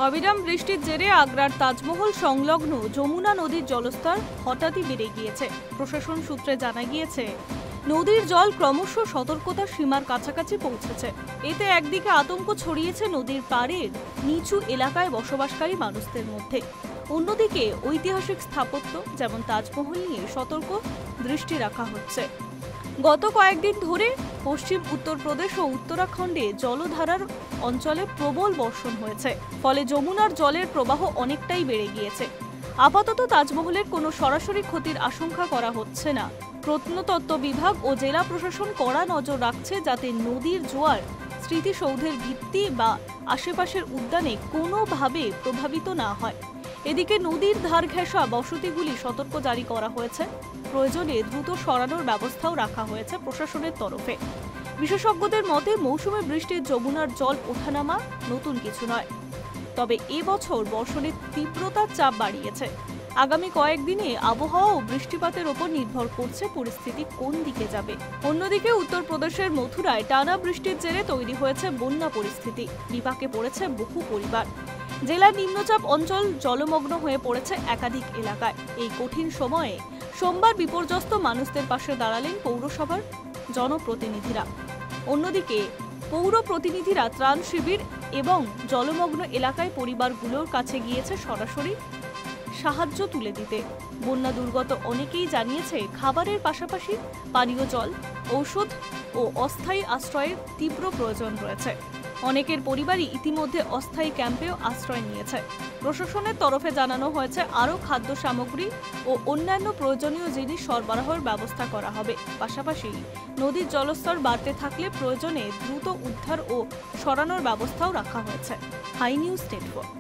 অবিরাম বৃষ্টির জেরে আগ্রার তাজমহল সংলগ্ন যমুনা নদীর জলস্তর হঠাৎই বেড়ে গিয়েছে। প্রশাসন সূত্রে জানা গিয়েছে, নদীর জল ক্রমশ সতর্কতার সীমার কাছাকাছি পৌঁছেছে। এতে একদিকে আতঙ্ক ছড়িয়েছে নদীর পাড়ের নিচু এলাকায় বসবাসকারী মানুষদের মধ্যে, অন্যদিকে ঐতিহাসিক স্থাপত্য যেমন তাজমহল নিয়ে সতর্ক দৃষ্টি রাখা হচ্ছে। গত কয়েকদিন ধরে পশ্চিম উত্তরপ্রদেশ ও উত্তরাখণ্ডে জলধারার অঞ্চলে প্রবল বর্ষণ হয়েছে, ফলে যমুনার জলের প্রবাহ অনেকটাই বেড়ে গিয়েছে। আপাতত তাজমহলের কোনো সরাসরি ক্ষতির আশঙ্কা করা হচ্ছে না। প্রত্নতত্ত্ব বিভাগ ও জেলা প্রশাসন কড়া নজর রাখছে যাতে নদীর জোয়ার স্মৃতিসৌধের ভিত্তি বা আশেপাশের উদ্যানে কোনোভাবে প্রভাবিত না হয়। এদিকে নদীর ধার ঘেঁষা বসতিগুলি সতর্ক জারি করা হয়েছে। প্রয়োজনে দ্রুত সরানোর ব্যবস্থাও রাখা হয়েছে প্রশাসনের তরফে। বিশেষজ্ঞদের মতে মৌসুমে বৃষ্টির যমুনার জল ওঠানামা নতুন কিছু নয়, তবে এবছর বর্ষণের তীব্রতার চাপ বাড়িয়েছে। আগামী কয়েকদিনে আবহাওয়া ও বৃষ্টিপাতের ওপর নির্ভর করছে পরিস্থিতি কোন দিকে যাবে। অন্যদিকে উত্তরপ্রদেশের মথুরায় টানা বৃষ্টির জেরে তৈরি হয়েছে বন্যা পরিস্থিতি। বিপাকে পড়েছে বহু পরিবার। জেলার নিম্নচাপ অঞ্চল জলমগ্ন হয়ে পড়েছে একাধিক এলাকায়। এই কঠিন সময়ে সোমবার বিপর্যস্ত মানুষদের পাশে দাঁড়ালেন পৌরসভার জনপ্রতিনিধিরা। অন্যদিকে পৌর প্রতিনিধিরা ত্রাণ শিবির এবং জলমগ্ন এলাকায় পরিবারগুলোর কাছে গিয়েছে সরাসরি সাহায্য তুলে দিতে। বন্যা দুর্গত অনেকেই জানিয়েছে খাবারের পাশাপাশি পানীয় জল, ঔষধ ও অস্থায়ী আশ্রয়ের তীব্র প্রয়োজন রয়েছে। অনেকের পরিবারই ইতিমধ্যে অস্থায়ী ক্যাম্পেও আশ্রয় নিয়েছে। প্রশাসনের তরফে জানানো হয়েছে আরও খাদ্য সামগ্রী ও অন্যান্য প্রয়োজনীয় জিনিস সরবরাহের ব্যবস্থা করা হবে। পাশাপাশি নদীর জলস্তর বাড়তে থাকলে প্রয়োজনে দ্রুত উদ্ধার ও সরানোর ব্যবস্থাও রাখা হয়েছে। Hi news network.